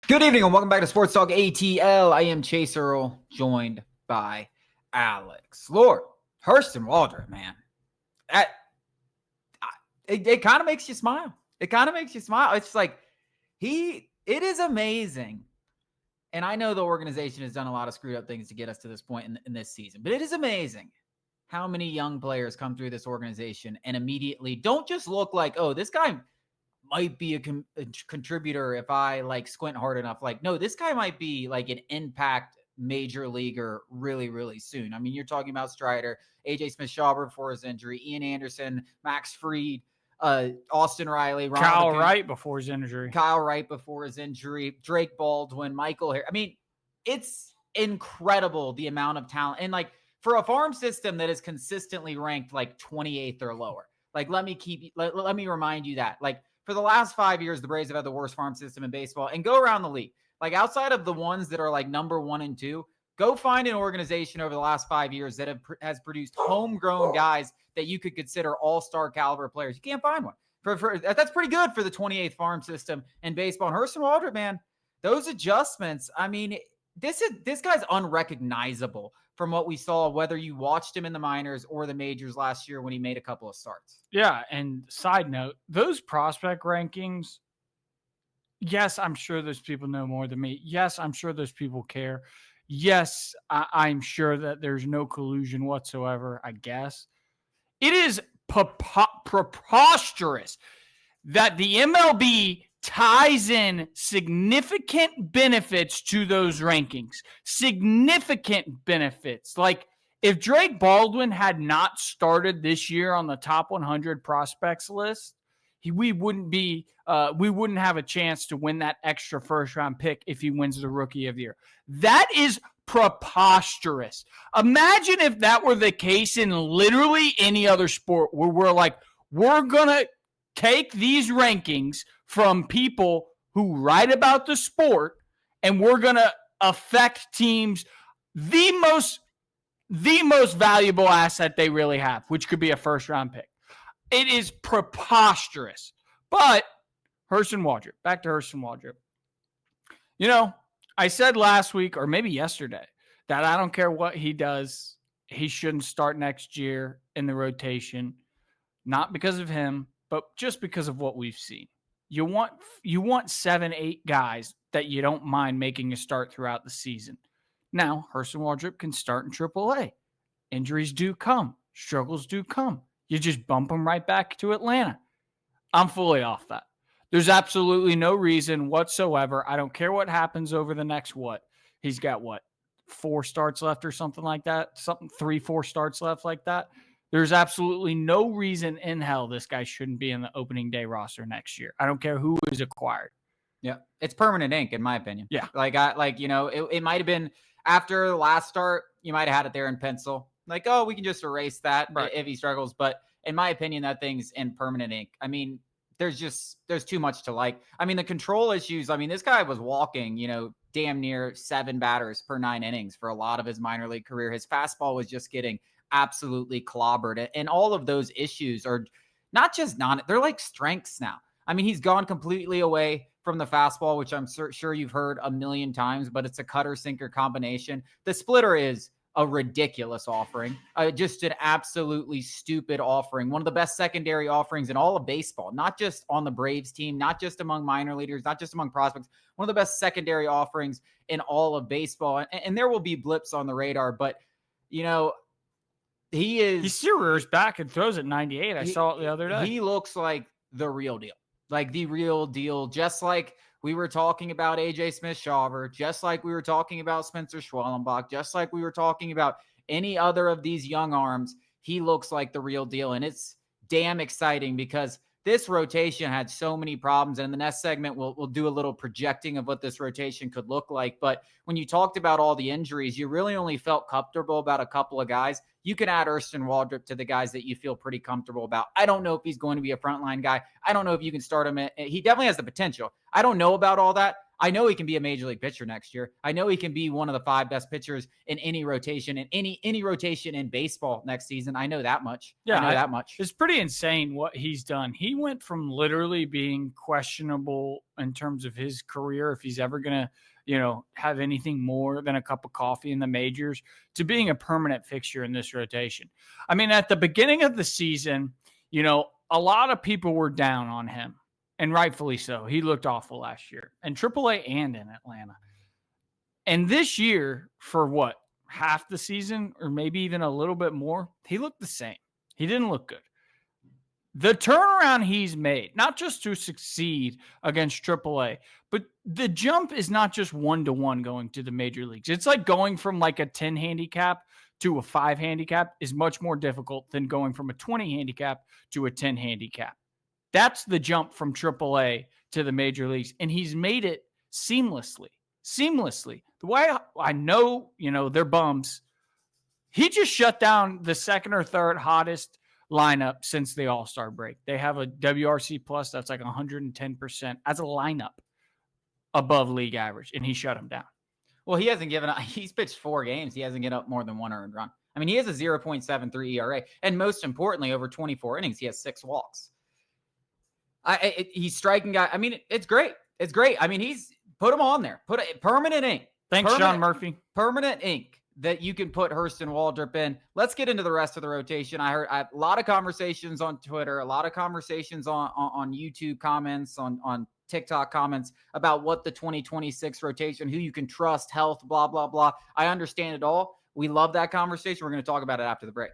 Good evening and welcome back to Sports Talk ATL. I am Chase Earl, joined by Alex Lord. Hurston Waldrep, man. It kind of makes you smile. It's like it is amazing. And I know the organization has done a lot of screwed up things to get us to this point in this season, but it is amazing how many young players come through this organization and immediately don't just look like, oh, this guy might be a contributor if I squint hard enough. No, this guy might be like an impact major leaguer really, really soon. I mean, you're talking about Strider, AJ Smith-Shawver before his injury, Ian Anderson, Max Fried, Austin Riley, Kyle Wright before his injury, Drake Baldwin, Michael Harris. I mean, it's incredible the amount of talent. And for a farm system that is consistently ranked 28th or lower, let me remind you that for the last 5 years, the Braves have had the worst farm system in baseball. And go around the league. Outside of the ones that are number 1 and 2, go find an organization over the last 5 years that has produced homegrown guys that you could consider all-star caliber players. You can't find one. That's pretty good for the 28th farm system in baseball. And Hurston Waldrep, man, those adjustments, I mean, this guy's unrecognizable from what we saw, whether you watched him in the minors or the majors last year when he made a couple of starts. Yeah, and side note, those prospect rankings, yes, I'm sure those people know more than me. Yes, I'm sure those people care. Yes, I'm sure that there's no collusion whatsoever, I guess. It is preposterous that the MLB ties in significant benefits to those rankings. Significant benefits. If Drake Baldwin had not started this year on the top 100 prospects list, we wouldn't have a chance to win that extra first-round pick if he wins the Rookie of the Year. That is preposterous. Imagine if that were the case in literally any other sport where we're going to take these rankings from people who write about the sport and we're going to affect teams the most valuable asset they really have, which could be a first-round pick. It is preposterous. But Hurston Waldrep, back to Hurston Waldrep. I said last week or maybe yesterday that I don't care what he does, he shouldn't start next year in the rotation, not because of him, but just because of what we've seen. You want 7, 8 guys that you don't mind making a start throughout the season. Now, Hurston Waldrep can start in AAA. Injuries do come. Struggles do come. You just bump them right back to Atlanta. I'm fully off that. There's absolutely no reason whatsoever. I don't care what happens over the next He's got 4 starts left or something like that? 3-4 starts left like that. There's absolutely no reason in hell this guy shouldn't be in the opening day roster next year. I don't care who is acquired. Yeah, it's permanent ink, in my opinion. Yeah. It might have been after the last start, you might have had it there in pencil. We can just erase that if he struggles. But in my opinion, that thing's in permanent ink. I mean, there's too much to like. I mean, the control issues. I mean, this guy was walking, damn near 7 batters per 9 innings for a lot of his minor league career. His fastball was just getting absolutely clobbered. And all of those issues are they're like strengths now. I mean, he's gone completely away from the fastball, which I'm sure you've heard a million times, but it's a cutter sinker combination. The splitter is a ridiculous offering, just an absolutely stupid offering. One of the best secondary offerings in all of baseball, not just on the Braves team, not just among minor leaguers, not just among prospects, one of the best secondary offerings in all of baseball. And there will be blips on the radar, but he still rears back and throws at 98. I saw it the other day. He looks like the real deal, just like we were talking about AJ Smith-Shawver, just like we were talking about Spencer Schwellenbach, just like we were talking about any other of these young arms. He looks like the real deal, and it's damn exciting because this rotation had so many problems. And in the next segment, we'll do a little projecting of what this rotation could look like. But when you talked about all the injuries, you really only felt comfortable about a couple of guys. You can add Hurston Waldrep to the guys that you feel pretty comfortable about. I don't know if he's going to be a frontline guy. I don't know if you can start him. He definitely has the potential. I don't know about all that. I know he can be a major league pitcher next year. I know he can be one of the 5 best pitchers in any rotation, in any rotation in baseball next season. I know that much. Yeah, I know that much. It's pretty insane what he's done. He went from literally being questionable in terms of his career, if he's ever going to, have anything more than a cup of coffee in the majors, to being a permanent fixture in this rotation. I mean, at the beginning of the season, a lot of people were down on him, and rightfully so. He looked awful last year, and AAA and in Atlanta. And this year, for half the season, or maybe even a little bit more, he looked the same. He didn't look good. The turnaround he's made, not just to succeed against AAA, but the jump is not just 1-to-1 going to the major leagues. It's like going from like a 10 handicap to a 5 handicap is much more difficult than going from a 20 handicap to a 10 handicap. That's the jump from AAA to the major leagues, and he's made it seamlessly. The way I know, they're bums. He just shut down the second or third hottest lineup since the All-Star break. They have a WRC plus that's like 110% as a lineup above league average, and he shut them down. Well, he hasn't given up. He's pitched 4 games. He hasn't given up more than 1 earned run. I mean, he has a 0.73 ERA, and most importantly, over 24 innings, he has 6 walks. He's striking guy. I mean, it's great. It's great. I mean, he's put him on there. Put a permanent ink. Thanks, Sean Murphy. Permanent ink that you can put Hurston Waldrep in. Let's get into the rest of the rotation. I heard a lot of conversations on Twitter, a lot of conversations on YouTube comments, on TikTok comments about what the 2026 rotation, who you can trust, health, blah, blah, blah. I understand it all. We love that conversation. We're going to talk about it after the break.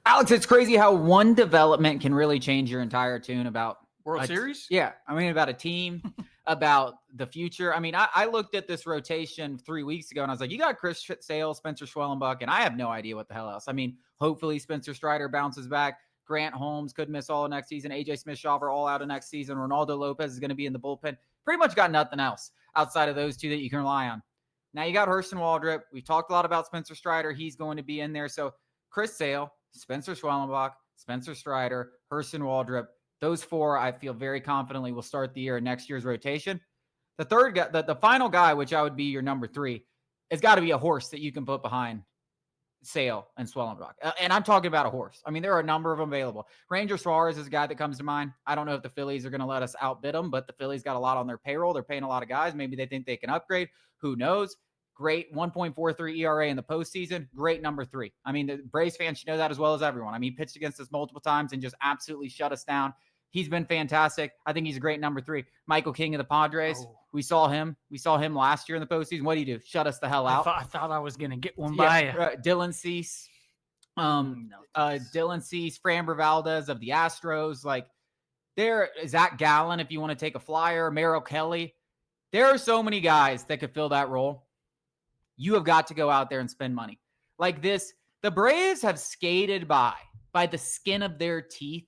Alex, it's crazy how one development can really change your entire tune about World Series? Yeah. I mean, about a team, about the future. I mean, I looked at this rotation 3 weeks ago and I was like, you got Chris Sale, Spencer Schwellenbach, and I have no idea what the hell else. I mean, hopefully Spencer Strider bounces back. Grant Holmes could miss all of next season. AJ Smith-Shawver all out of next season. Ronaldo Lopez is going to be in the bullpen. Pretty much got nothing else outside of those two that you can rely on. Now you got Hurston Waldrep. We've talked a lot about Spencer Strider. He's going to be in there. So Chris Sale, Spencer Schwellenbach, Spencer Strider, Hurston Waldrep. Those 4, I feel very confidently will start the year in next year's rotation. The third guy, the final guy, which I would be your number 3, has got to be a horse that you can put behind Sale and Schwellenbach. And I'm talking about a horse. I mean, there are a number of them available. Ranger Suarez is a guy that comes to mind. I don't know if the Phillies are going to let us outbid them, but the Phillies got a lot on their payroll. They're paying a lot of guys. Maybe they think they can upgrade. Who knows? Great 1.43 ERA in the postseason. Great number 3. I mean, the Braves fans should know that as well as everyone. I mean, he pitched against us multiple times and just absolutely shut us down. He's been fantastic. I think he's a great number 3. Michael King of the Padres. Oh. We saw him last year in the postseason. What did he do? Shut us the hell out. I thought I was going to get one by you. Dylan Cease. Dylan Cease, Framber Valdez of the Astros. Like, there, Zach Gallen, if you want to take a flyer, Merrill Kelly. There are so many guys that could fill that role. You have got to go out there and spend money. Like this, the Braves have skated by the skin of their teeth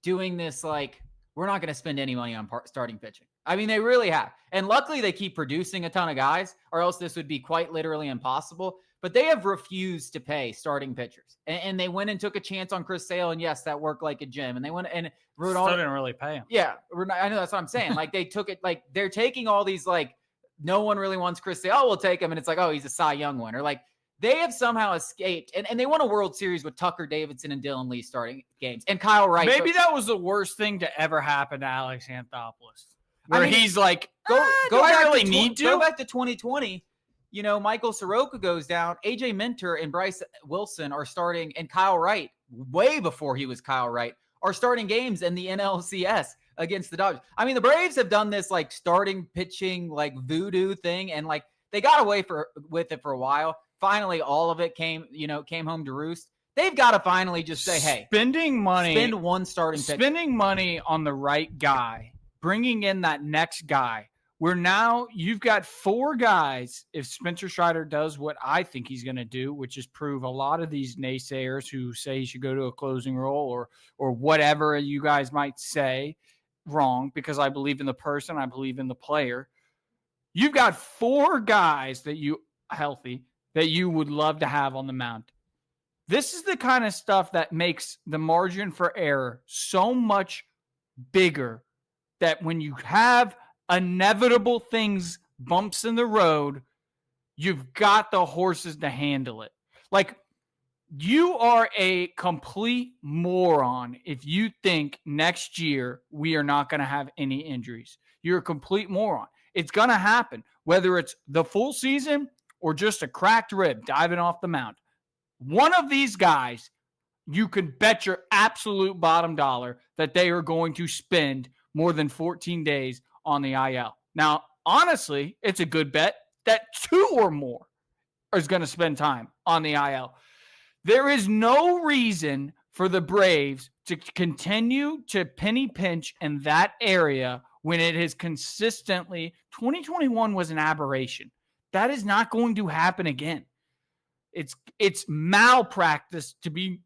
doing this, like, we're not going to spend any money on starting pitching. I mean, they really have. And luckily, they keep producing a ton of guys, or else this would be quite literally impossible. But they have refused to pay starting pitchers. And they went and took a chance on Chris Sale, and yes, that worked like a gem. And they went and Still didn't really pay him. Yeah, I know, that's what I'm saying. Like, they took it, like, they're taking all these, like, no one really wants Chris Sale. Oh, we'll take him. And it's like, oh, he's a Cy Young winner. Like, they have somehow escaped, and they won a World Series with Tucker Davidson and Dylan Lee starting games, and Kyle Wright. Maybe that was the worst thing to ever happen to Alex Anthopoulos, where he's like, do I really need to? Go back to 2020. You know, Michael Soroka goes down. AJ Minter and Bryce Wilson are starting, and Kyle Wright, way before he was Kyle Wright, are starting games in the NLCS against the Dodgers. I mean, the Braves have done this, like, starting pitching, like, voodoo thing, and, like, they got away with it for a while. Finally, all of it came home to roost. They've got to finally just say, hey, spend one starting pitcher. Spending money on the right guy, bringing in that next guy, where now you've got 4 guys. If Spencer Strider does what I think he's going to do, which is prove a lot of these naysayers who say he should go to a closing role or whatever you guys might say wrong, because I believe in the person, I believe in the player. You've got 4 guys that you would love to have on the mound. This is the kind of stuff that makes the margin for error so much bigger, that when you have inevitable things, bumps in the road, you've got the horses to handle it. Like, you are a complete moron if you think next year we are not going to have any injuries. You're a complete moron. It's going to happen, whether it's the full season or just a cracked rib diving off the mound. One of these guys, you can bet your absolute bottom dollar that they are going to spend more than 14 days on the IL. Now, honestly, it's a good bet that 2 or more is going to spend time on the IL. There is no reason for the Braves to continue to penny pinch in that area when it is consistently, 2021 was an aberration. That is not going to happen again. It's malpractice to be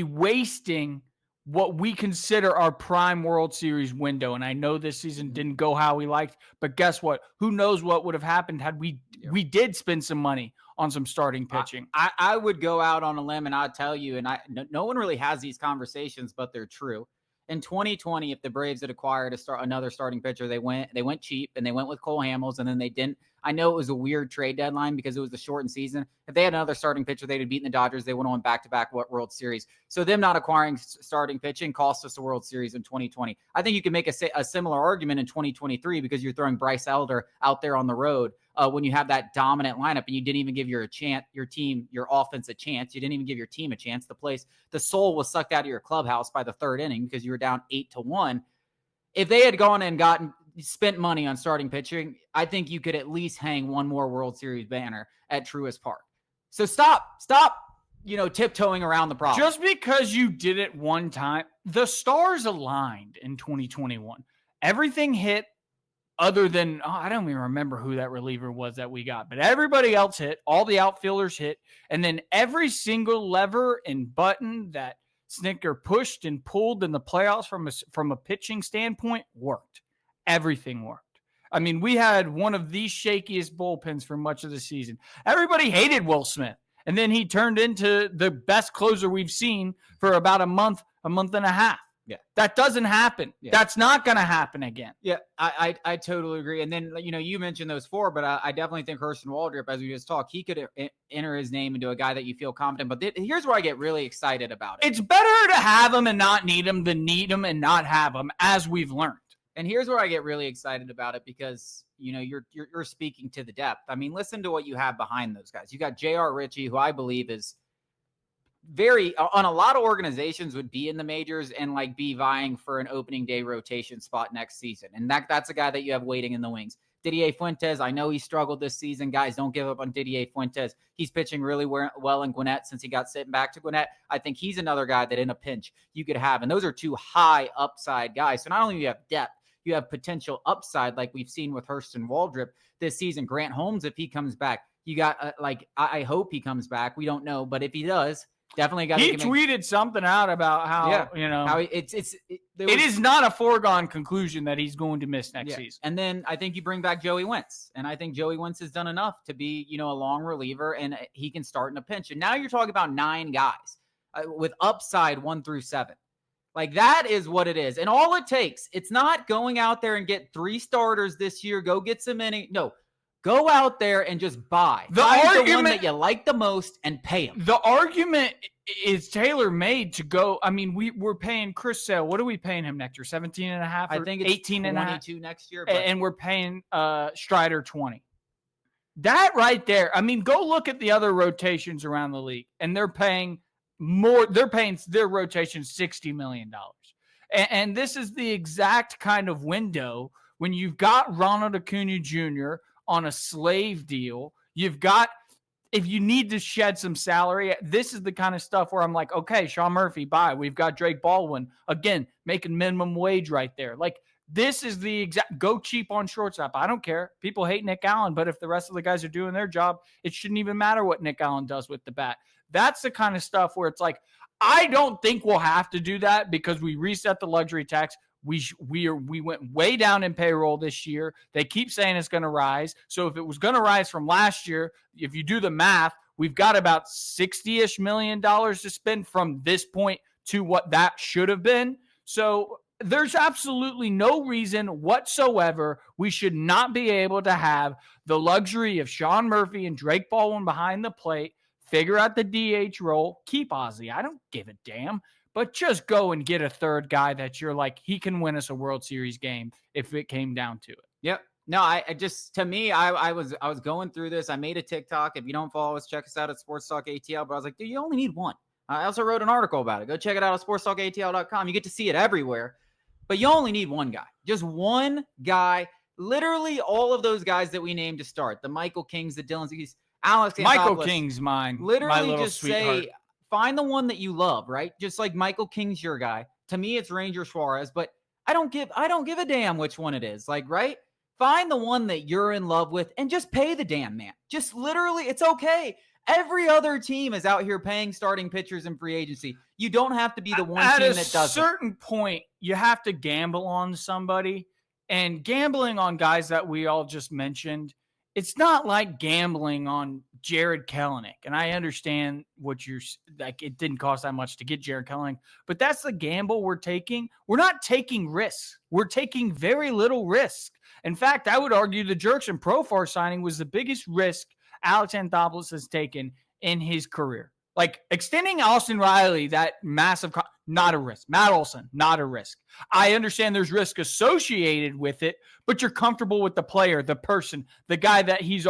wasting what we consider our prime World Series window. And I know this season didn't go how we liked, but guess what? Who knows what would have happened had we did spend some money on some starting pitching. I would go out on a limb and I'd tell you, and no one really has these conversations, but they're true. In 2020, if the Braves had acquired another starting pitcher, they went cheap and they went with Cole Hamels, and then they didn't. I know it was a weird trade deadline because it was the shortened season. If they had another starting pitcher, they'd have beaten the Dodgers. They went on back-to-back World Series. So them not acquiring starting pitching cost us the World Series in 2020. I think you can make a similar argument in 2023 because you're throwing Bryce Elder out there on the road when you have that dominant lineup and you didn't even give your offense a chance. You didn't even give your team a chance. The soul was sucked out of your clubhouse by the third inning because you were down 8-1. If they had gone and spent money on starting pitching, I think you could at least hang one more World Series banner at Truist Park. So stop, tiptoeing around the problem. Just because you did it one time, the stars aligned in 2021. Everything hit other than, I don't even remember who that reliever was that we got, but everybody else hit, all the outfielders hit, and then every single lever and button that Snicker pushed and pulled in the playoffs from a pitching standpoint worked. Everything worked. I mean, we had one of the shakiest bullpens for much of the season. Everybody hated Will Smith, and then he turned into the best closer we've seen for about a month and a half. Yeah, that doesn't happen. Yeah. That's not going to happen again. Yeah, I totally agree. And then, you mentioned those 4, but I definitely think Hurston Waldrep, as we just talked, he could enter his name into a guy that you feel confident. But here's where I get really excited about it. It's better to have him and not need him than need him and not have him, as we've learned. And here's where I get really excited about it because, you're speaking to the depth. I mean, listen to what you have behind those guys. You got J.R. Ritchie, who I believe is on a lot of organizations would be in the majors and be vying for an opening day rotation spot next season. And that's a guy that you have waiting in the wings. Didier Fuentes, I know he struggled this season. Guys, don't give up on Didier Fuentes. He's pitching really well in Gwinnett since he got sent back to Gwinnett. I think he's another guy that in a pinch you could have. And those are 2 high upside guys. So not only do you have depth, you have potential upside like we've seen with Hurston Waldrep this season. Grant Holmes, if he comes back, you got I hope he comes back. We don't know, but if he does, definitely got. He tweeted something out about how how it is not a foregone conclusion that he's going to miss next season. And then I think you bring back Joey Wentz, and I think Joey Wentz has done enough to be a long reliever, and he can start in a pinch. And now you're talking about 9 guys with upside 1 through 7. That is what it is. And all it takes, it's not going out there and get 3 starters this year, go get some innings. No, go out there and just buy. The one that you like the most and pay him. The argument is tailor-made to go. I mean, we're paying Chris Sale. What are we paying him next year? 17 and a half? I think it's 18 and 22 next year. And we're paying Strider 20. That right there. I mean, go look at the other rotations around the league, and they're paying more. They're paying their rotation $60 million. And this is the exact kind of window when you've got Ronald Acuna Jr. on a slave deal. You've got, if you need to shed some salary, this is the kind of stuff where I'm like, okay, Sean Murphy, bye. We've got Drake Baldwin, again, making minimum wage right there. This is the exact, go cheap on shortstop. I don't care. People hate Nick Allen, but if the rest of the guys are doing their job, it shouldn't even matter what Nick Allen does with the bat. That's the kind of stuff where it's I don't think we'll have to do that because we reset the luxury tax. We went way down in payroll this year. They keep saying it's going to rise. So if it was going to rise from last year, if you do the math, We've got about $60-ish million to spend from this point to what that should have been. So there's absolutely no reason whatsoever we should not be able to have the luxury of Sean Murphy and Drake Baldwin behind the plate, figure out the DH role, keep Ozzie. I don't give a damn, but just go and get a third guy that you're like, he can win us a World Series game if it came down to it. Yep. No, I just, to me, I was going through this. I made a TikTok. If you don't follow us, check us out at Sports Talk ATL. But I was like, dude, you only need one. I also wrote an article about it. Go check it out at sportstalkatl.com. You get to see it everywhere. But you only need one guy. Just one guy. Literally all of those guys that we named to start. The Michael Kings, the Dylan Ziggy's, Alex Michael King's mine. Literally just sweetheart. Say, find the one that you love, right? Just like Michael King's your guy. To me, it's Ranger Suarez, but I don't give a damn which one it is. Like, right? Find the one that you're in love with and just pay the damn man. Just literally, it's okay. Every other team is out here paying starting pitchers in free agency. You don't have to be the one team that doesn't. At a certain point, you have to gamble on somebody. And gambling on guys that we all just mentioned, it's not like gambling on Jared Kelenic. And I understand what you're like. It didn't cost that much to get Jared Kelenic, but that's the gamble we're taking. We're not taking risks. We're taking very little risk. In fact, I would argue the Jerks and Profar signing was the biggest risk Alex Anthopoulos has taken in his career. Like extending Austin Riley, that massive, not a risk. Matt Olson, not a risk. I understand there's risk associated with it, but you're comfortable with the player, the person, the guy that he's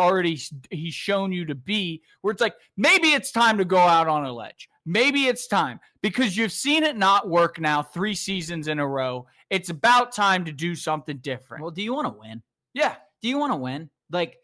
shown you to be, where it's like, maybe it's time to go out on a ledge. Maybe it's time because you've seen it not work now 3 seasons in a row. It's about time to do something different. Well, do you want to win? Yeah. Do you want to win? Like,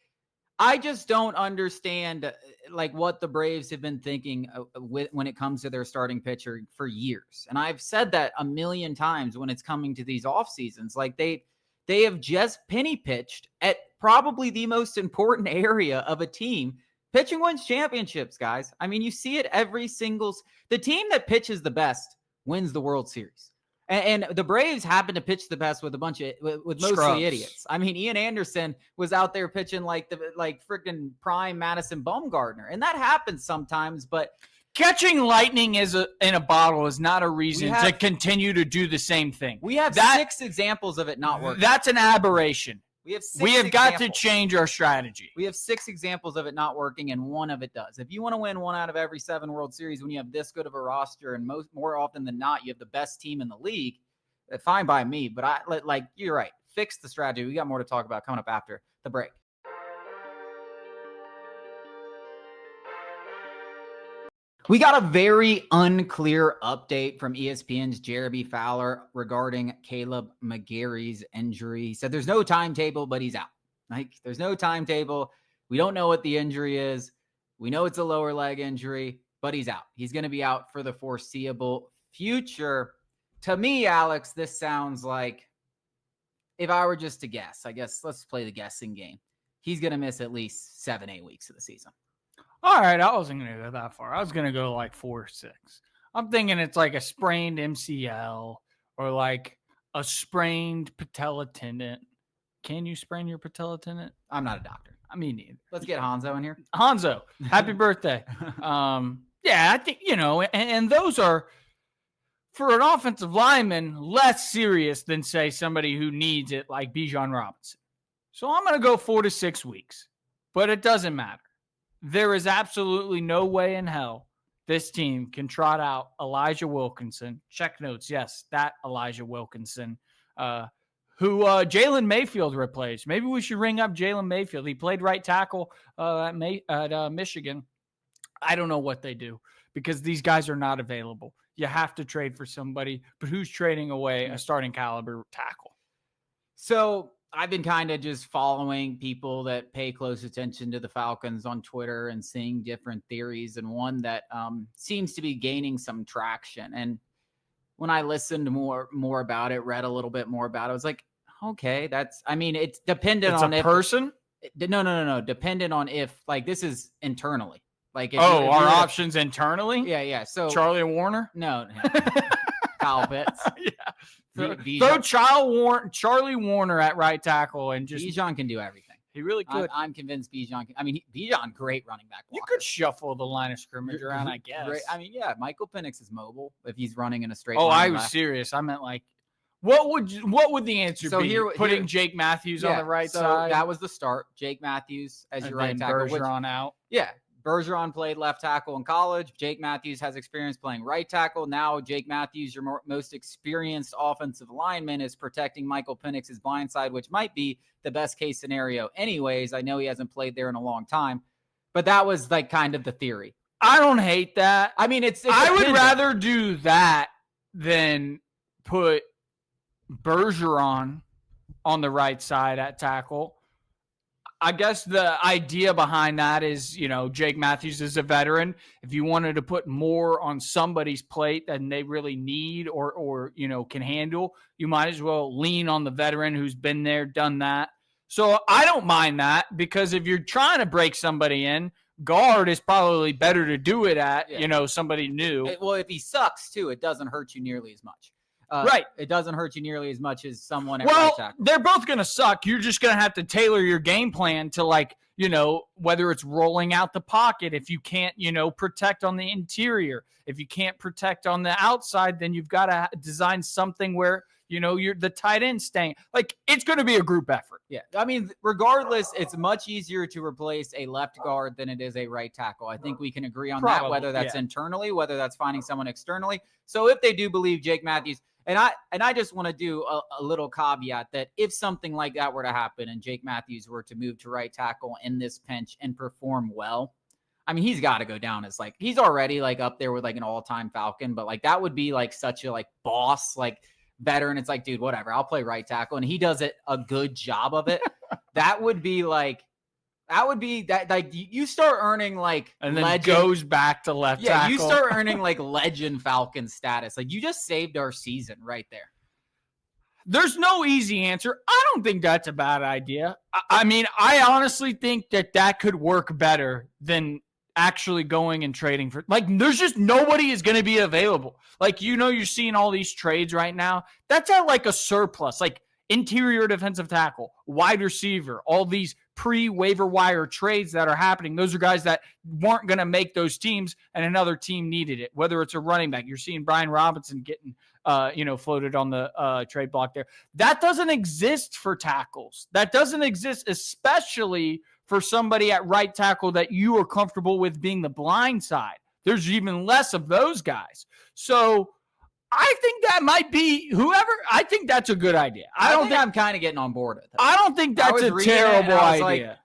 I just don't understand like what the Braves have been thinking when it comes to their starting pitcher for years. And I've said that a million times when it's coming to these off seasons. Like they have just penny pitched at probably the most important area of a team. Pitching wins championships, guys. I mean, you see it every single – the team that pitches the best wins the World Series. And the Braves happen to pitch the best with a bunch of with mostly Scrubs. Idiots. I mean, Ian Anderson was out there pitching like freaking prime Madison Bumgarner, and that happens sometimes. But catching lightning in a bottle is not a reason to continue to do the same thing. We have 6 examples of it not working. That's an aberration. We have got to change our strategy. We have 6 examples of it not working, and one of it does. If you want to win 1 out of every 7 World Series when you have this good of a roster, and more often than not, you have the best team in the league, fine by me. But you're right. Fix the strategy. We got more to talk about coming up after the break. We got a very unclear update from ESPN's Jeremy Fowler regarding Kaleb McGary's injury. He said there's no timetable, but he's out. Like, there's no timetable. We don't know what the injury is. We know it's a lower leg injury, but he's out. He's going to be out for the foreseeable future. To me, Alex, this sounds like, if I were just to guess, I guess let's play the guessing game. He's going to miss at least 7-8 weeks of the season. All right, I wasn't going to go that far. I was going to go like 4 or 6. I'm thinking it's like a sprained MCL or like a sprained patella tendon. Can you sprain your patella tendon? I'm not a doctor. I mean, neither. Let's get Hanzo in here. Hanzo, happy birthday. Yeah, I think, and those are, for an offensive lineman, less serious than, say, somebody who needs it like Bijan Robinson. So I'm going to go 4 to 6 weeks, but it doesn't matter. There is absolutely no way in hell this team can trot out Elijah Wilkinson. Check notes. Yes, that Elijah Wilkinson, who Jalen Mayfield replaced. Maybe we should ring up Jalen Mayfield. He played right tackle at Michigan. I don't know what they do because these guys are not available. You have to trade for somebody, but who's trading away a starting caliber tackle? So I've been kind of just following people that pay close attention to the Falcons on Twitter and seeing different theories, and one that seems to be gaining some traction. And when I listened more about it, read a little bit more about it, I was like, okay, it's dependent on if person. No. Dependent on if like this is internally. Like, if our options internally. Yeah. So Charlie Warner. No. Kyle Pitts. Yeah. Throw Charlie Warner at right tackle and just Bijan can do everything. He really could. I'm convinced Bijan. Bijan, great running back. You could shuffle the line of scrimmage around, I guess. Great. Michael Penix is mobile if he's running in a straight. Oh, line I was left. serious. I meant like, what would the answer be? Putting Jake Matthews on the right side. That was the start. Jake Matthews as your right tackle. Bergeron out. Yeah. Bergeron played left tackle in college. Jake Matthews has experience playing right tackle. Now, Jake Matthews, your most experienced offensive lineman, is protecting Michael Penix's blind side, which might be the best case scenario anyways. I know he hasn't played there in a long time, but that was like kind of the theory. I don't hate that. I mean, I would rather do that than put Bergeron on the right side at tackle. I guess the idea behind that is, Jake Matthews is a veteran. If you wanted to put more on somebody's plate than they really need or can handle, you might as well lean on the veteran who's been there, done that. So I don't mind that, because if you're trying to break somebody in, guard is probably better to do it at, somebody new. Well, if he sucks too, it doesn't hurt you nearly as much. Right. It doesn't hurt you nearly as much as someone at right tackle. They're both going to suck. You're just going to have to tailor your game plan to whether it's rolling out the pocket. If you can't, protect on the interior, if you can't protect on the outside, then you've got to design something where, you're the tight end staying. Like, it's going to be a group effort. Yeah. I mean, regardless, it's much easier to replace a left guard than it is a right tackle. I think we can agree on that, whether that's internally, whether that's finding someone externally. So if they do believe Jake Matthews, and I just want to do a little caveat that if something like that were to happen and Jake Matthews were to move to right tackle in this pinch and perform well, I mean, he's got to go down as he's already up there with an all-time Falcon, but that would be such a boss, veteran. It's dude, whatever, I'll play right tackle. And he does a good job of it. That would be you start earning and then legend, goes back to left tackle. You start earning legend Falcon status. You just saved our season right there. There's no easy answer. I don't think that's a bad idea. I mean, I honestly think that could work better than actually going and trading for there's just nobody is going to be available. You're seeing all these trades right now. That's at a surplus, interior defensive tackle, wide receiver, all these pre-waiver wire trades that are happening. Those are guys that weren't going to make those teams and another team needed it. Whether it's a running back, you're seeing Brian Robinson getting, floated on the trade block there. That doesn't exist for tackles. That doesn't exist, especially for somebody at right tackle that you are comfortable with being the blind side. There's even less of those guys. So I think that might be whoever. I think that's a good idea. I don't think I'm kind of getting on board with it. I don't think that's a terrible idea.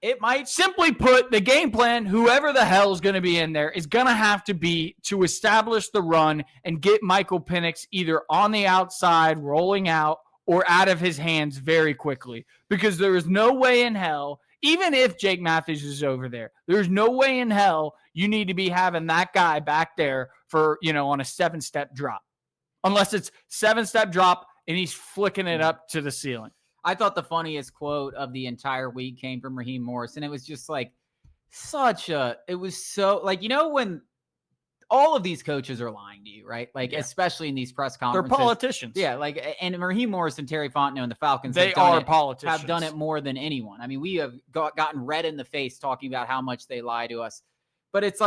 It might. Simply put, the game plan, whoever the hell is going to be in there, is going to have to be to establish the run and get Michael Penix either on the outside, rolling out, or out of his hands very quickly. Because there is no way in hell, even if Jake Matthews is over there, there's no way in hell you need to be having that guy back there for, on a 7-step drop. Unless it's 7-step drop and he's flicking it up to the ceiling. I thought the funniest quote of the entire week came from Raheem Morris, and it was just when all of these coaches are lying to you, right? Especially in these press conferences. They're politicians. Yeah, and Raheem Morris and Terry Fontenot and the Falcons politicians. Have done it more than anyone. I mean, we have gotten red in the face talking about how much they lie to us. But it's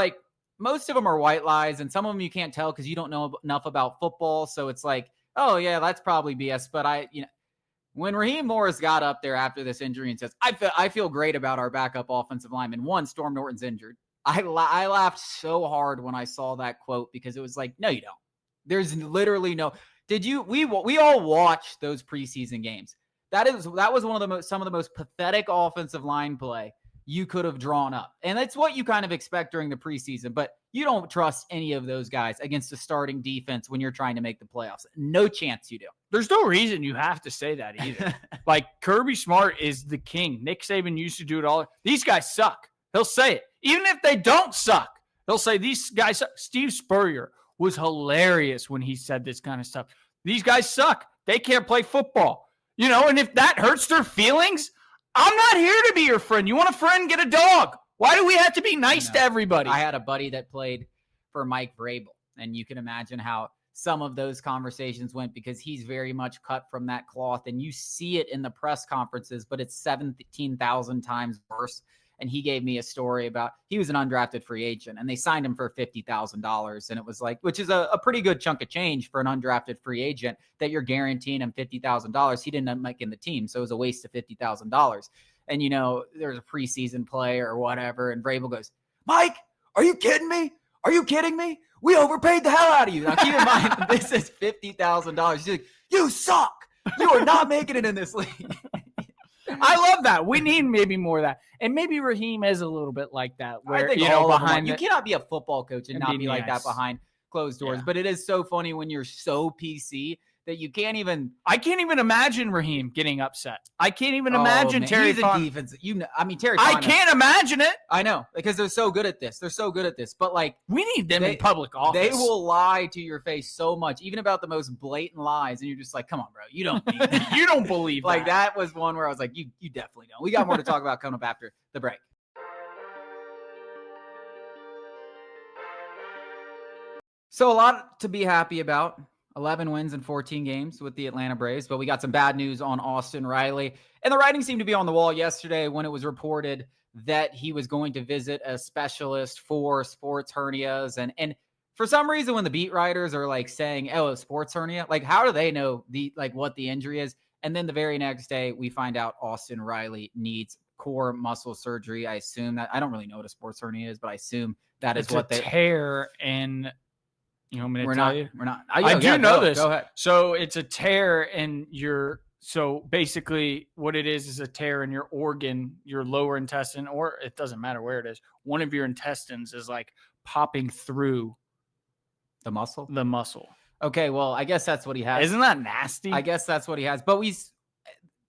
most of them are white lies, and some of them you can't tell because you don't know enough about football. So it's oh, yeah, that's probably BS. But when Raheem Morris got up there after this injury and says, I feel great about our backup offensive lineman. One, Storm Norton's injured. I laughed so hard when I saw that quote because it was no, you don't. There's literally no. We all watched those preseason games. That was some of the most pathetic offensive line play you could have drawn up. And that's what you kind of expect during the preseason, but you don't trust any of those guys against the starting defense when you're trying to make the playoffs. No chance you do. There's no reason you have to say that either. Kirby Smart is the king. Nick Saban used to do it all. These guys suck. He'll say it. Even if they don't suck, he'll say these guys suck. Steve Spurrier was hilarious when he said this kind of stuff. These guys suck. They can't play football. And if that hurts their feelings, I'm not here to be your friend. You want a friend? Get a dog. Why do we have to be nice to everybody? I had a buddy that played for Mike Vrabel, and you can imagine how some of those conversations went, because he's very much cut from that cloth, and you see it in the press conferences, but it's 17,000 times worse. And he gave me a story about, he was an undrafted free agent and they signed him for $50,000. And it was like, which is a pretty good chunk of change for an undrafted free agent, that you're guaranteeing him $50,000. He didn't end up making the team, so it was a waste of $50,000. And, you know, there's a preseason play or whatever. And Vrabel goes, Mike, are you kidding me? Are you kidding me? We overpaid the hell out of you. Now, keep in mind, this is $50,000. He's like, you suck. You are not making it in this league. I love that. We need maybe more of that. And maybe Raheem is a little bit like that. Where, I think behind you cannot be a football coach and not be like that behind closed doors. Yeah. But it is so funny when you're so PC that you can't even. I can't even imagine Raheem getting upset. I can't even imagine Terry. He's a defense. Terry. I can't imagine it. I know, because they're so good at this. But like, we need them in public office. They will lie to your face so much, even about the most blatant lies, and you're just like, come on, bro, you don't mean that. You don't believe like that was one where I was like, you definitely don't. We got more to talk about coming up after the break. So a lot to be happy about. 11 wins in 14 games with the Atlanta Braves, but we got some bad news on Austin Riley. And the writing seemed to be on the wall yesterday when it was reported that he was going to visit a specialist for sports hernias. And for some reason, when the beat writers are like saying, oh, a sports hernia, like, how do they know what the injury is? And then the very next day, we find out Austin Riley needs core muscle surgery. I assume that, I don't really know what a sports hernia is, but I assume that is what they tear in. You want me to tell you? We're not. I do know this. Go ahead. So it's a tear in your. So basically, what it is a tear in your organ, your lower intestine, or it doesn't matter where it is. One of your intestines is like popping through the muscle. The muscle. Okay, well, I guess that's what he has. Isn't that nasty? I guess that's what he has. But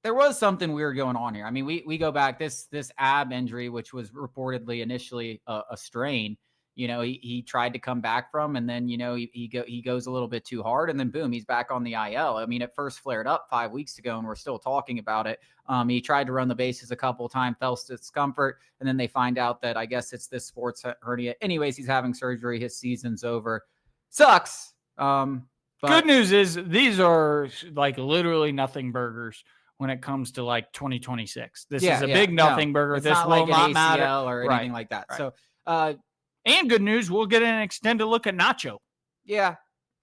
there was something weird going on here. I mean, we go back this ab injury, which was reportedly initially a strain. You know, he tried to come back from, and then, you know, he goes a little bit too hard, and then boom, he's back on the IL. I mean, it first flared up 5 weeks ago, and we're still talking about it. He tried to run the bases a couple of times, felt discomfort, and then they find out that I guess it's this sports hernia. Anyways, he's having surgery. His season's over. Sucks. But good news is these are like literally nothing burgers when it comes to like 2026. This is a big nothing burger. This will like not matter or anything like that. Right. So, and good news, we'll get an extended look at Nacho. Yeah,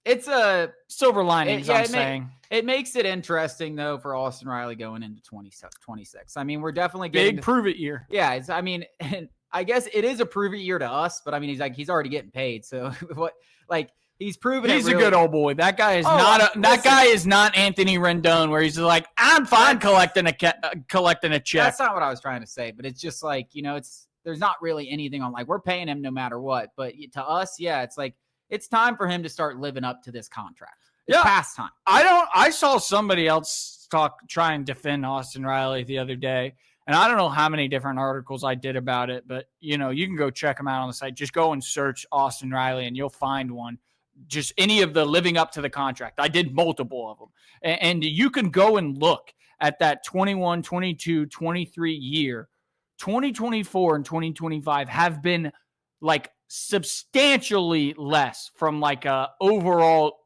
it's a silver linings. I'm saying it makes it interesting though for Austin Riley going into 2026. I mean, we're definitely getting big prove it year. Yeah, and I guess it is a prove it year to us, but I mean, he's already getting paid, so what? Like, he's proven he's a good old boy. That guy is guy is not Anthony Rendon, where he's like, I'm fine collecting a check. That's not what I was trying to say, but it's just like, you know, there's not really anything on, like, we're paying him no matter what. But to us, yeah, it's like, it's time for him to start living up to this contract. It's past time. I saw somebody else try and defend Austin Riley the other day. And I don't know how many different articles I did about it, but, you know, you can go check them out on the site. Just go and search Austin Riley and you'll find one. Just any of the living up to the contract. I did multiple of them. And you can go and look at that 21, 22, 23 year. 2024 and 2025 have been like substantially less from like a overall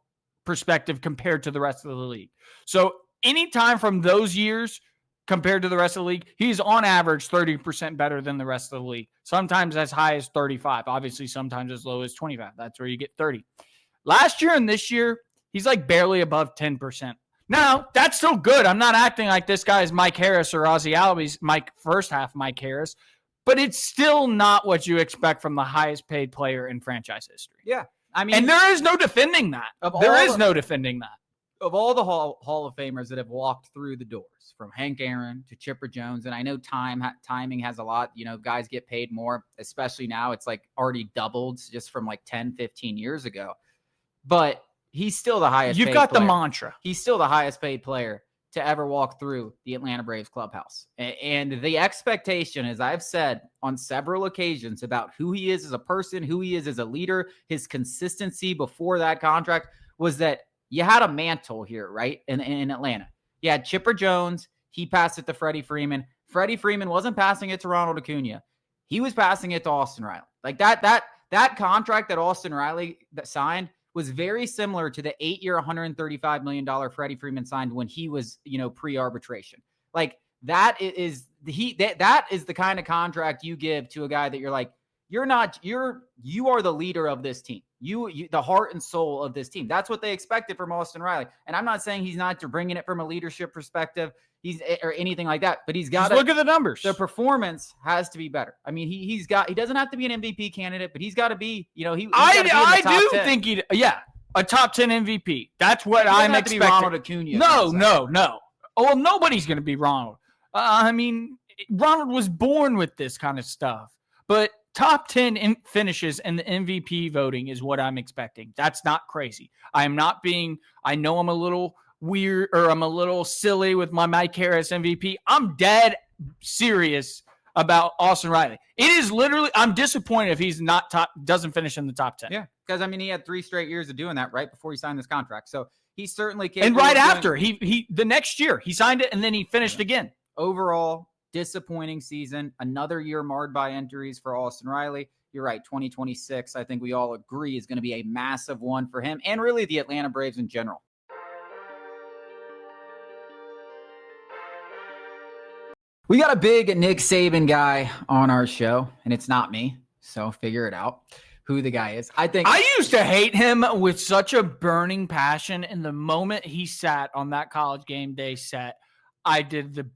perspective compared to the rest of the league. So anytime from those years compared to the rest of the league, he's on average 30% better than the rest of the league. Sometimes as high as 35, obviously sometimes as low as 25. That's where you get 30. Last year and this year, he's like barely above 10%. Now, that's still good. I'm not acting like this guy is Mike Harris or Ozzie Albies, first half Mike Harris, but it's still not what you expect from the highest paid player in franchise history. Yeah. I mean, and there is no defending that. There is no defending that. Of all the Hall of Famers that have walked through the doors, from Hank Aaron to Chipper Jones, and I know timing has a lot, you know, guys get paid more, especially now. It's like already doubled just from like 10, 15 years ago. But he's still the highest paid player. You've got the mantra. He's still the highest paid player to ever walk through the Atlanta Braves clubhouse. And the expectation, as I've said on several occasions, about who he is as a person, who he is as a leader, his consistency before that contract, was that you had a mantle here, right? In Atlanta. You had Chipper Jones. He passed it to Freddie Freeman. Freddie Freeman wasn't passing it to Ronald Acuna. He was passing it to Austin Riley. Like that contract that Austin Riley signed was very similar to the 8-year, $135 million Freddie Freeman signed when he was, pre-arbitration. Like that is that is the kind of contract you give to a guy that you're like, you are the leader of this team. You the heart and soul of this team. That's what they expected from Austin Riley. And I'm not saying he's not bringing it from a leadership perspective, or anything like that, but he's got to look at the numbers. The performance has to be better. I mean, he doesn't have to be an MVP candidate, but he's got to be, I do think a top 10 MVP. That's what I'm expecting. Ronald Acuna. No. Oh, well, nobody's going to be Ronald. I mean, Ronald was born with this kind of stuff, but top 10 finishes and the MVP voting is what I'm expecting. That's not crazy. I know I'm a little weird, or I'm a little silly with my Mike Harris MVP. I'm dead serious about Austin Riley. It is literally, I'm disappointed if he's doesn't finish in the top 10. Yeah, because I mean, he had 3 straight years of doing that right before he signed this contract. So he's certainly capable. And right after he the next year he signed it and then he finished again. Overall, disappointing season. Another year marred by injuries for Austin Riley. You're right. 2026, I think we all agree, is going to be a massive one for him and really the Atlanta Braves in general. We got a big Nick Saban guy on our show, and it's not me, so figure it out who the guy is. I used to hate him with such a burning passion, and the moment he sat on that College Game Day set, I did the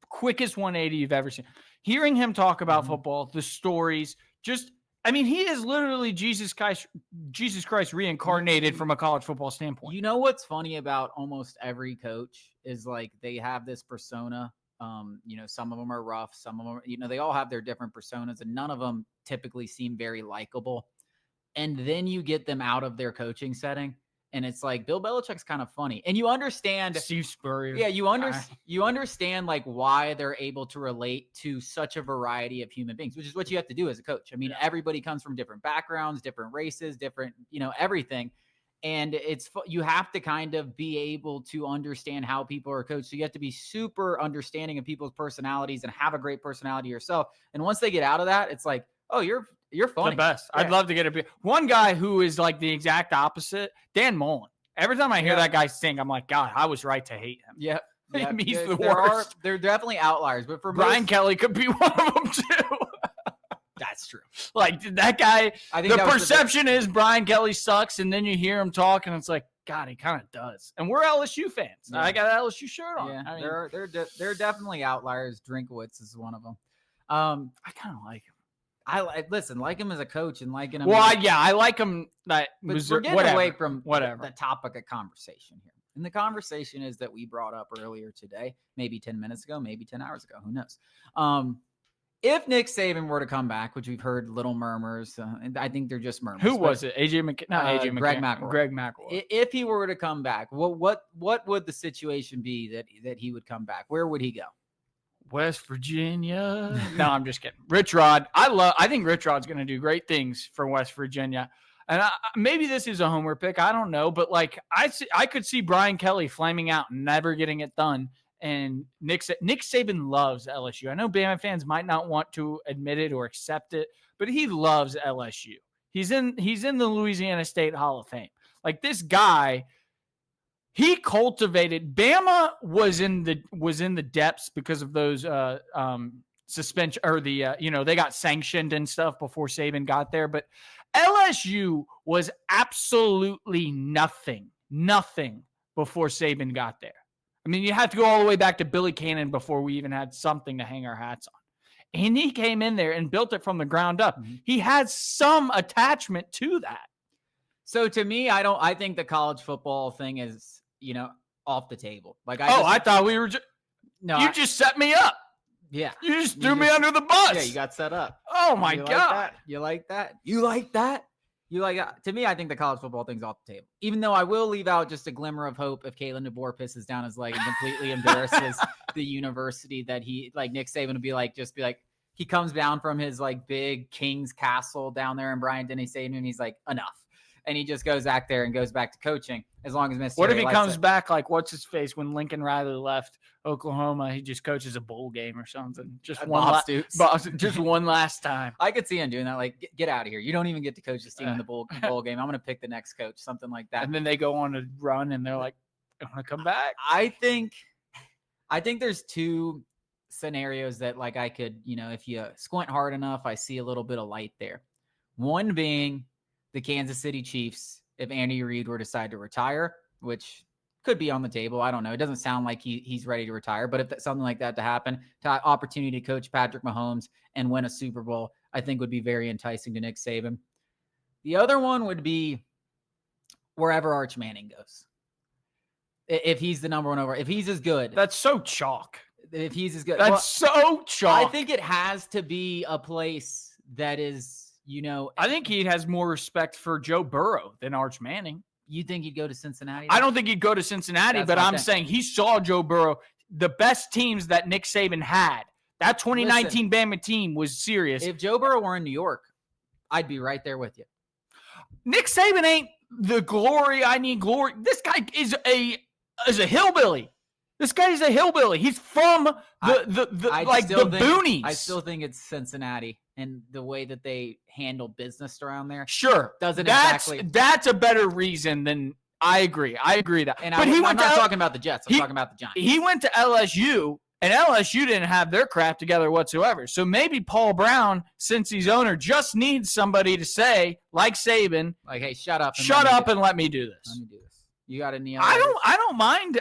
quickest 180 you've ever seen. Hearing him talk about football, the stories, he is literally Jesus Christ reincarnated from a college football standpoint. You know what's funny about almost every coach is like they have this persona. Some of them are rough. Some of them, they all have their different personas, and none of them typically seem very likable. And then you get them out of their coaching setting, and it's like Bill Belichick's kind of funny. And you understand Steve Spurrier. Yeah, you understand like why they're able to relate to such a variety of human beings, which is what you have to do as a coach. I mean, everybody comes from different backgrounds, different races, different, everything. And you have to kind of be able to understand how people are coached. So you have to be super understanding of people's personalities and have a great personality yourself. And once they get out of that, it's like, oh, you're funny. The best. Yeah. I'd love to get one guy who is like the exact opposite, Dan Mullen. Every time I hear that guy sing, I'm like, God, I was right to hate him. Yeah. He's the worst. They're definitely outliers, but for Brian Kelly could be one of them too. That's true. Like that guy, I think the perception is Brian Kelly sucks, and then you hear him talk, and it's like, God, he kind of does. And we're LSU fans. Yeah. I got an LSU shirt on. Yeah, they're definitely outliers. Drinkowitz is one of them. I kind of like him. Like him as a coach and like him. Well, I like him. We're getting away from whatever the topic of conversation here. And the conversation is that we brought up earlier today, maybe 10 minutes ago, maybe 10 hours ago. Who knows? If Nick Saban were to come back, which we've heard little murmurs, and I think they're just murmurs. Who was it? Greg McElroy. If he were to come back, what would the situation be that he would come back? Where would he go? West Virginia. No, I'm just kidding. Rich Rod. I think Rich Rod's going to do great things for West Virginia. And maybe this is a homer pick. I don't know. But like I could see Brian Kelly flaming out and never getting it done. And Nick Saban loves LSU. I know Bama fans might not want to admit it or accept it, but he loves LSU. He's in the Louisiana State Hall of Fame. Like this guy, he cultivated. Bama was in the depths because of those suspension or they got sanctioned and stuff before Saban got there. But LSU was absolutely nothing before Saban got there. I mean, you have to go all the way back to Billy Cannon before we even had something to hang our hats on. And he came in there and built it from the ground up. Mm-hmm. He had some attachment to that. So to me, I think the college football thing is, off the table. Like I thought we were you just set me up. Yeah. You just threw me under the bus. Yeah, you got set up. Oh my God. You like that? To me, I think the college football thing's off the table. Even though I will leave out just a glimmer of hope if Kalen DeBoer pisses down his leg and completely embarrasses the university that Nick Saban would be like, he comes down from his like big King's castle down there in Bryant-Denny Stadium and he's like, enough. and he just goes back there and goes back to coaching as long as Mr. What if he comes back like what's his face when Lincoln Riley left Oklahoma? He just coaches a bowl game or something. Just one last time. I could see him doing that. Like, get out of here. You don't even get to coach this team in the bowl game. I'm going to pick the next coach, something like that. And then they go on a run and they're like, I want to come back. I think there's two scenarios that like I could, if you squint hard enough, I see a little bit of light there. One being the Kansas City Chiefs, if Andy Reid were to decide to retire, which could be on the table. I don't know. It doesn't sound like he's ready to retire, but if something like that to happen, opportunity to coach Patrick Mahomes and win a Super Bowl, I think would be very enticing to Nick Saban. The other one would be wherever Arch Manning goes. If he's the number one over, if he's as good. That's so chalk. If he's as good. That's so chalk. I think it has to be a place that is, I think he has more respect for Joe Burrow than Arch Manning. You think he'd go to Cincinnati? I don't think he'd go to Cincinnati, but I'm saying he saw Joe Burrow. The best teams that Nick Saban had, that 2019 Bama team was serious. If Joe Burrow were in New York, I'd be right there with you. Nick Saban ain't the glory. I need glory. This guy is a hillbilly. This guy's a hillbilly. He's from the boonies. I still think it's Cincinnati and the way that they handle business around there. Sure. That's a better reason than I agree. I agree that. And I'm not talking about the Jets. I'm talking about the Giants. He went to LSU, and LSU didn't have their crap together whatsoever. So maybe Paul Brown, since he's owner, just needs somebody to say, like Saban, like, hey, shut up and let me do this. Let me do this. You got any? I don't mind.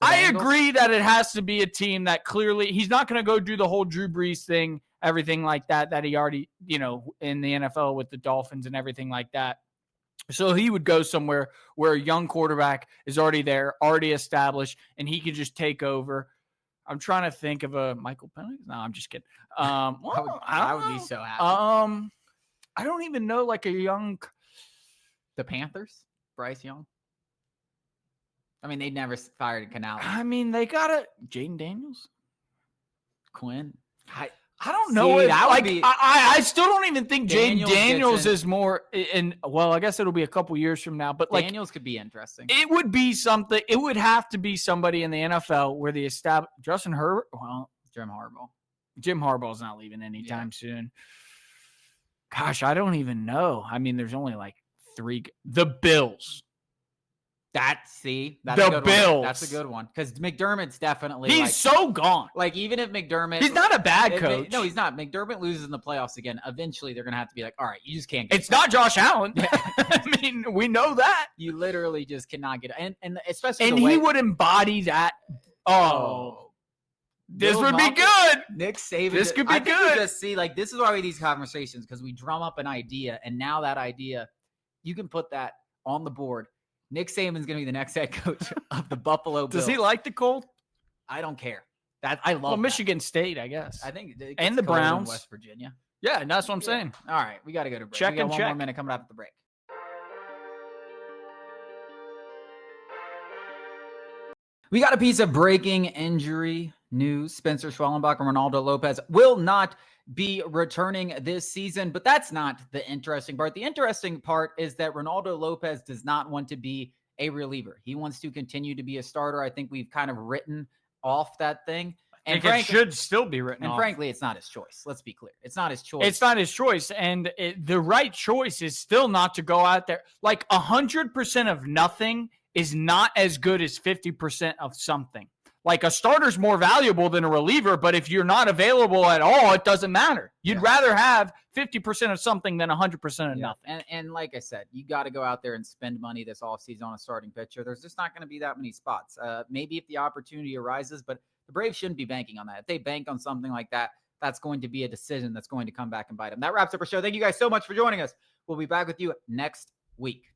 I agree that it has to be a team that clearly he's not going to go do the whole Drew Brees thing, everything like that he already, in the NFL with the Dolphins and everything like that. So he would go somewhere where a young quarterback is already there, already established, and he could just take over. I'm trying to think of a Michael Penix. No, I'm just kidding. I would be so happy. I don't even know like a young. The Panthers, Bryce Young. I mean, they never fired Canales. I mean, they got Jaden Daniels, Quinn. I don't know. I still don't even think Jaden Daniels is more. I guess it'll be a couple years from now. But Daniels could be interesting. It would be something. It would have to be somebody in the NFL where the established Justin Herbert. Well, Jim Harbaugh. Jim Harbaugh's not leaving anytime soon. Gosh, I don't even know. I mean, there's only like 3. The Bills. That's a good Bills. One. That's a good one because McDermott's definitely. He's so gone. Like even if McDermott, he's not a bad coach. No, he's not. McDermott loses in the playoffs again. Eventually, they're gonna have to be like, all right, you just can't. It's not Josh Allen. I mean, we know that. You literally just cannot get and especially. And he would embody that. Oh, this would be good. Nick Saban. This could be good. Just see, like this is why we have these conversations because we drum up an idea, and now that idea, you can put that on the board. Nick Saban's going to be the next head coach of the Buffalo Bills. Does he like the cold? I don't care. I love Michigan State, I guess. I think and the Browns. In West Virginia. Yeah, that's what I'm saying. All right, we got to go to break. Check we got and one check. more minute coming up at the break. We got a piece of breaking injury news. Spencer Schwellenbach and Ronaldo Lopez will not be returning this season, but that's not the interesting part. The interesting part is that Ronaldo Lopez does not want to be a reliever. He wants to continue to be a starter. I think we've kind of written off that thing. And it should still be written off. And frankly, it's not his choice. Let's be clear. It's not his choice. It's not his choice. And the right choice is still not to go out there. Like 100% of nothing is not as good as 50% of something. Like a starter's more valuable than a reliever, but if you're not available at all, it doesn't matter. You'd rather have 50% of something than 100% of nothing. And like I said, you got to go out there and spend money this offseason on a starting pitcher. There's just not going to be that many spots. Maybe if the opportunity arises, but the Braves shouldn't be banking on that. If they bank on something like that, that's going to be a decision that's going to come back and bite them. That wraps up our show. Thank you guys so much for joining us. We'll be back with you next week.